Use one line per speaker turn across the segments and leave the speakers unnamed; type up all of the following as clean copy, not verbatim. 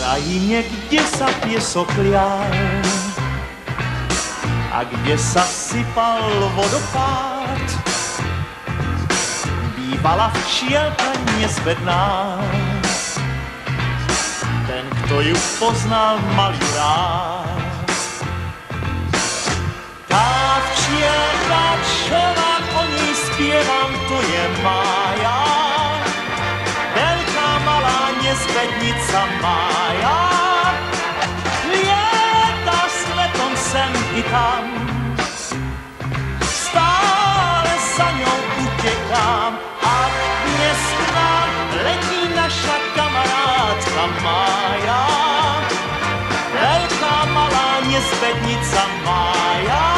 krajine, kde sa piesok lial a kde sa sypal vodopád, bývala včielka nezbedná. Ten, kto ju poznal, mal ju rád. Tá včielka, čo vám o ní spievam, to je Mája. Veľká, malá nezbednica Mája. Lieta svetom sem i tam. Stále za ňou utekám. A dnes k nám letí naša kamarátka Mája. Veľká, malá nezbednica Mája.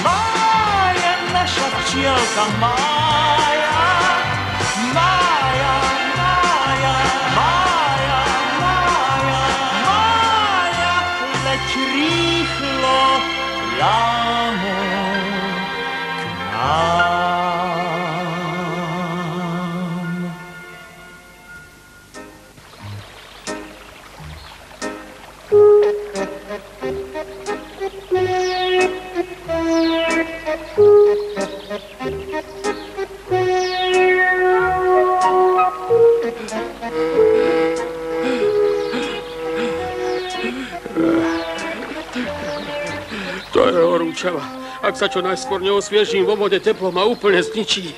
Mája, naša včielka Mája. Mája, Mája, Mája, Mája, Mája, leď rýchlo priamo k nám.
To je horúčava. Ak sa čo najskôr neosviežím vo vode, teplo ma úplne zničí.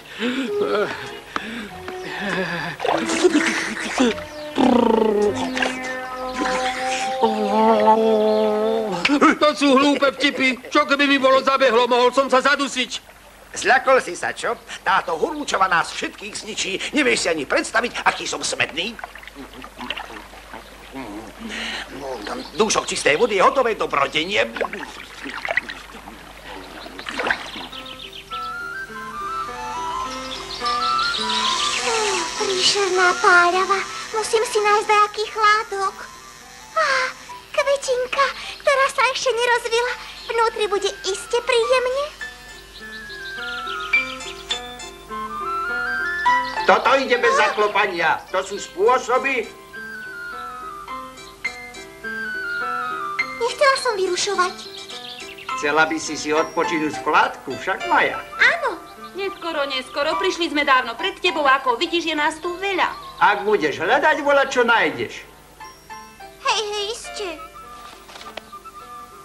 To sú hlúpe vtipy. Čo keby mi bolo zabehlo, mohol som sa zadusiť.
Zľakol si sa, čo? Táto horúčava nás všetkých zničí. Nevieš si ani predstaviť, aký som smedný? Dúšok čistej vody je hotové dobrodenie.
Príšerná páľava. Musím si nájsť nejaký chládok. Kvetinka, ktorá sa ešte nerozvila, vnútri bude iste príjemne.
Toto ide bez zaklopania. To sú spôsoby.
Nechcela som vyrušovať.
Chcela by si odpočinúť v chládku, však Maja.
Áno.
Neskoro. Prišli sme dávno pred tebou, ako vidíš, je nás tu veľa.
Ak budeš hľadať, voľa čo nájdeš.
Hej, iste.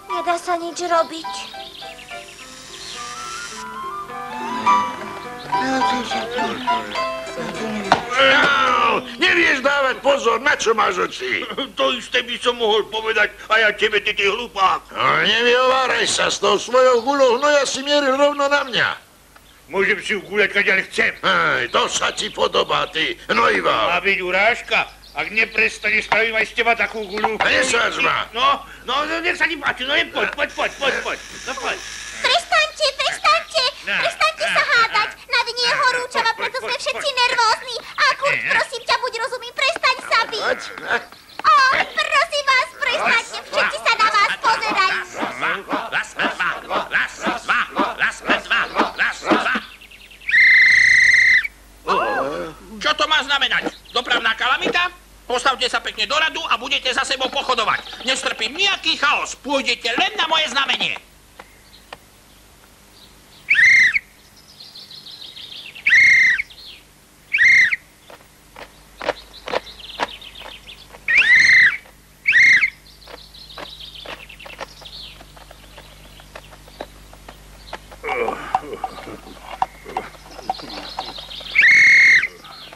Nedá sa nič robiť.
Nevieš dávať pozor, na čo máš oči?
To isté by som mohol povedať a ja tebe, ty hlupák.
No, nevyhováraj sa, s tou svojou guľou hnoja si mieril rovno na mňa.
Môžem si ju guľať, kadeľ chcem.
Hej, to sa ti podobá, ty hnojivá.
Má byť urážka. Ak neprestaneš, spravím aj z teba takú guľu.
A nesáč ma.
No, nech sa ti páči, no poď. No poď.
Prestaňte sa hádať. Na vine je horúčava, preto sme všetci nervózni. Kurt, prosím ťa, buď rozumím, prestaň sa byť. Prosím vás, prestaňte, všetci sa na vás pozerajú.
Raz, dva. Čo to má znamenať? Dopravná kalamita? Postavte sa pekne do radu a budete za sebou pochodovať. Nestrpím nejaký chaos. Pôjdete len na moje znamenie.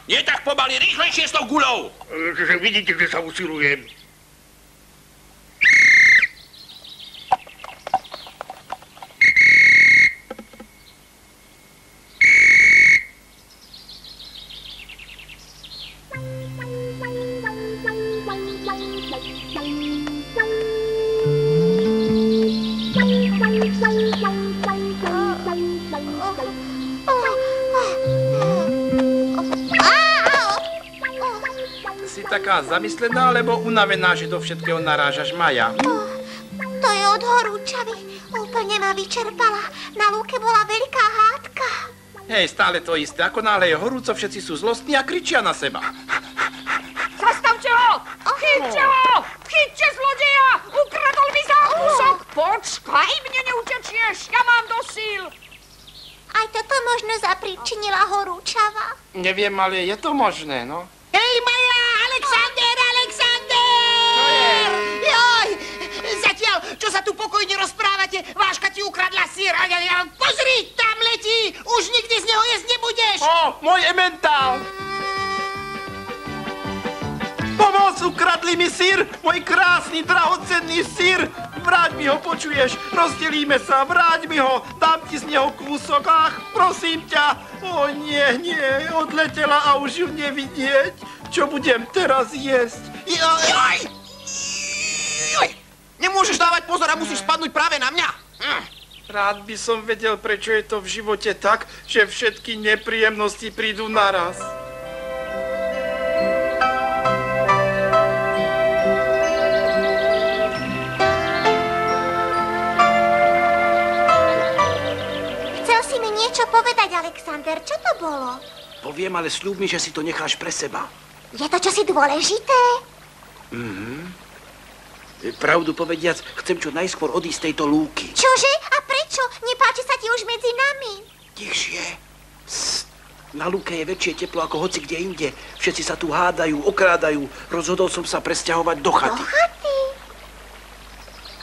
Nie tak pomaly, rýchlejšie s tou guľou! Vidíte, že sa usilujem.
Taká zamyslená, alebo unavená, že do všetkého narážaš, Maja?
To je od horúčavy. Úplne ma vyčerpala. Na lúke bola veľká hádka.
Hej, stále to isté. Ako náhle je horúco, všetci sú zlostní a kričia na seba.
Zastavte ho! Chyť!
Neviem, ale je to možné, no.
Hej, Maja! Alexander!
Čo je?
Joj! Zatiaľ, čo sa tu pokojne rozprávate, Váška ti ukradla sír a pozri, tam letí! Už nikdy z neho jesť nebudeš!
Ó, môj ementál! Pomoc, ukradli mi sír! Môj krásny, drahocenný sír! Vráť mi ho, počuješ? Rozdelíme sa, vráť mi ho! Dám ti z neho kúsok, ach, prosím ťa! O nie, odletela a už ju nevidieť. Čo budem teraz jesť?
Joj! Nemôžeš dávať pozor a musíš spadnúť práve na mňa.
Rád by som vedel, prečo je to v živote tak, že všetky nepríjemnosti prídu naraz.
Chcel si mi niečo povedať, Alexander. Čo to bolo?
Poviem, ale sľub mi, že si to necháš pre seba.
Je to čosi dôležité?
Pravdu povediac, chcem čo najskôr odísť z tejto lúky.
Čože? A prečo? Nepáči sa ti už medzi nami?
Tichšie. Na lúke je väčšie teplo ako hoci kde inde. Všetci sa tu hádajú, okrádajú. Rozhodol som sa presťahovať do chaty.
Do chaty?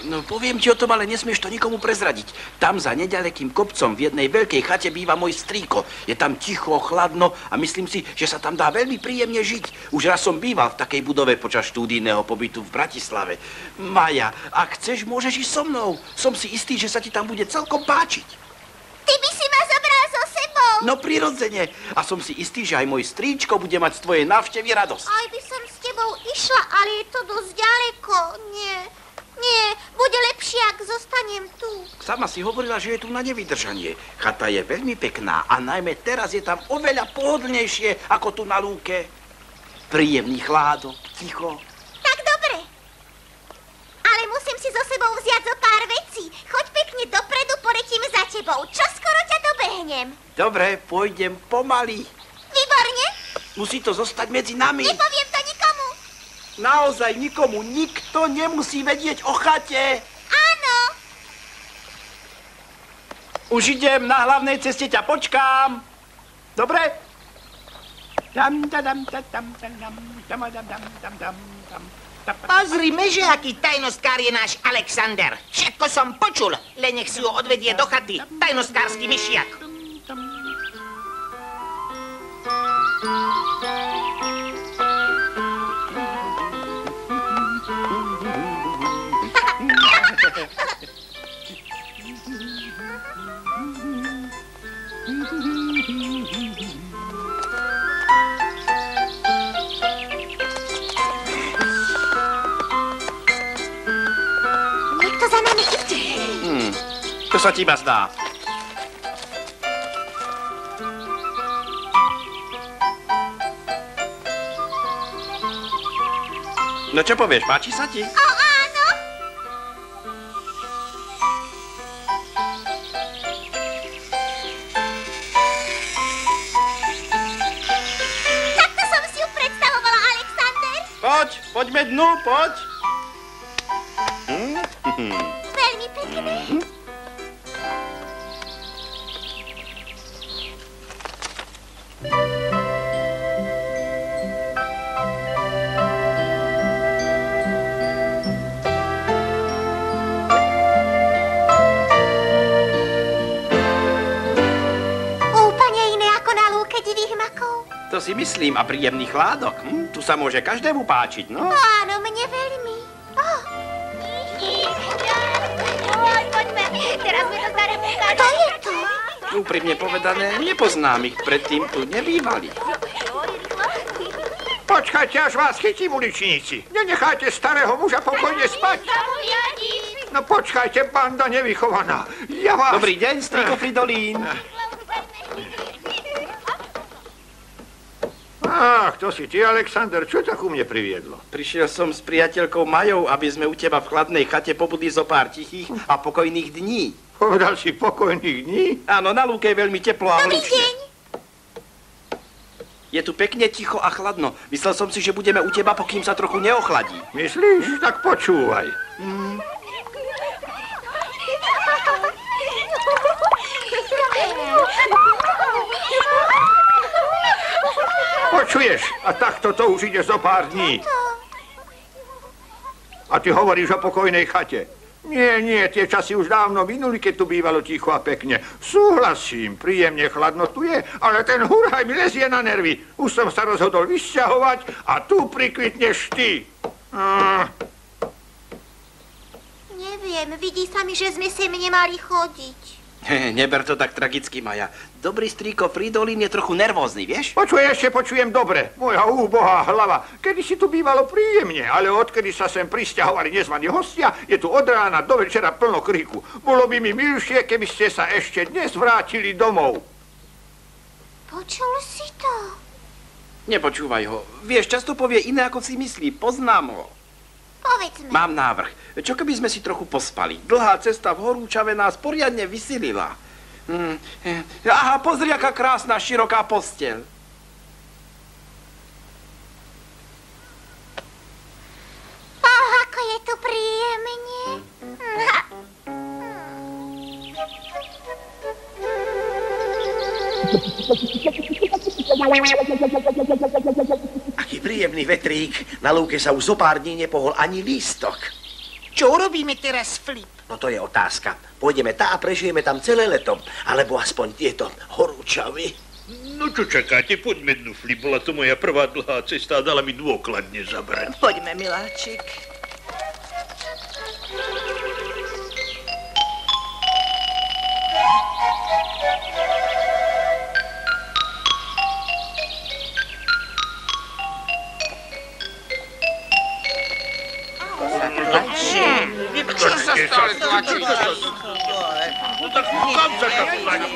No poviem ti o tom, ale nesmieš to nikomu prezradiť. Tam za neďalekým kopcom v jednej veľkej chate býva môj strýko. Je tam ticho, chladno a myslím si, že sa tam dá veľmi príjemne žiť. Už raz som býval v takej budove počas štúdijného pobytu v Bratislave. Maja, ak chceš, môžeš ísť so mnou. Som si istý, že sa ti tam bude celkom páčiť.
Ty by si ma zobral so sebou.
No prirodzene. A som si istý, že aj môj strýčko bude mať z tvojej návštevy radosť.
Aj by som s tebou išla, ale je to dosť ďaleko. Nie, bude lepšie, ak zostanem tu.
Sama si hovorila, že je tu na nevydržanie. Chata je veľmi pekná a najmä teraz je tam oveľa pohodlnejšie ako tu na lúke. Príjemný chládok, ticho.
Tak dobre. Ale musím si so sebou vziať zo pár vecí. Choď pekne dopredu, poletím za tebou. Čoskoro ťa dobehnem.
Dobre, pôjdem pomaly.
Výborne.
Musí to zostať medzi nami.
Nepoviem to nikomu.
Naozaj nikomu, nikto nemusí vedieť o chate.
Áno.
Už idem, na hlavnej ceste ťa počkám. Dobre?
Pozri, že aký tajnostkár je náš Alexander. Všetko som počul, len nech si ho odvedie do chaty. Tajnostkársky myšiak.
Niekto za nami ide.
Čo sa ti iba zdá? No čo povieš, páči sa ti?
Áno. Takto som si ju predstavovala, Alexander.
Poďme dnu, poď.
Veľmi pekné.
To si myslím, a príjemný chládok. Tu sa môže každému páčiť, no?
Áno, mne veľmi. Poďme, teraz sme to staré ukážeme. Kto je to?
Úprimne povedané, nepoznám ich, predtým tu nebývali.
Počkajte, až vás chytím, uličníci. Nenechajte starého muža pokojne spať. No počkajte, banda nevychovaná. Ja vás...
Dobrý deň, strýko Fridolín.
Ach, to si ty, Alexander. Čo tak u mne priviedlo?
Prišiel som s priateľkou Majou, aby sme u teba v chladnej chate pobudli zo pár tichých a pokojných dní.
Povedal si pokojných dní?
Áno, na lúke je veľmi teplo a
Dobrý
hlučne.
deň.
Je tu pekne ticho a chladno. Myslel som si, že budeme u teba, pokým sa trochu neochladí.
Myslíš? Tak počúvaj. Počuješ? A takto to už ide zo pár dní. A ty hovoríš o pokojnej chate. Nie, tie časy už dávno minuli, keď tu bývalo ticho a pekne. Súhlasím, príjemne chladno tu je, ale ten hurhaj mi lezie na nervy. Už som sa rozhodol vysťahovať a tu prikvitneš ty.
Neviem, vidí sa mi, že sme sem nemali chodiť.
Neber to tak tragicky, Maja. Dobrý strýko Fridolín je trochu nervózny, vieš?
Počujem dobre. Moja úbohá hlava. Kedy si tu bývalo príjemne, ale odkedy sa sem prisťahovali nezvaní hostia, je tu od rána do večera plno kriku. Bolo by mi milšie, keby ste sa ešte dnes vrátili domov.
Počul si to?
Nepočúvaj ho. Vieš, často povie iné, ako si myslí. Poznám ho.
Povedzme.
Mám návrh. Čo keby sme si trochu pospali? Dlhá cesta v horúčave nás poriadne vysilila. Aha, pozri, aká krásna, široká posteľ.
Ako je tu príjemne.
Aký príjemný vetrík. Na lúke sa už zo pár dní nepohol ani lístok.
Čo urobíme teraz, Flip?
No to je otázka. Pôjdeme tá a prežijeme tam celé leto. Alebo aspoň tieto horúčavy.
No čo čakáte? Poďme dnu, Flip. Bola to moja prvá dlhá cesta a dala mi dôkladne zabrať.
Poďme, miláčik.
Čo sa stále tlačí?
No tak kam sa tam tlačí?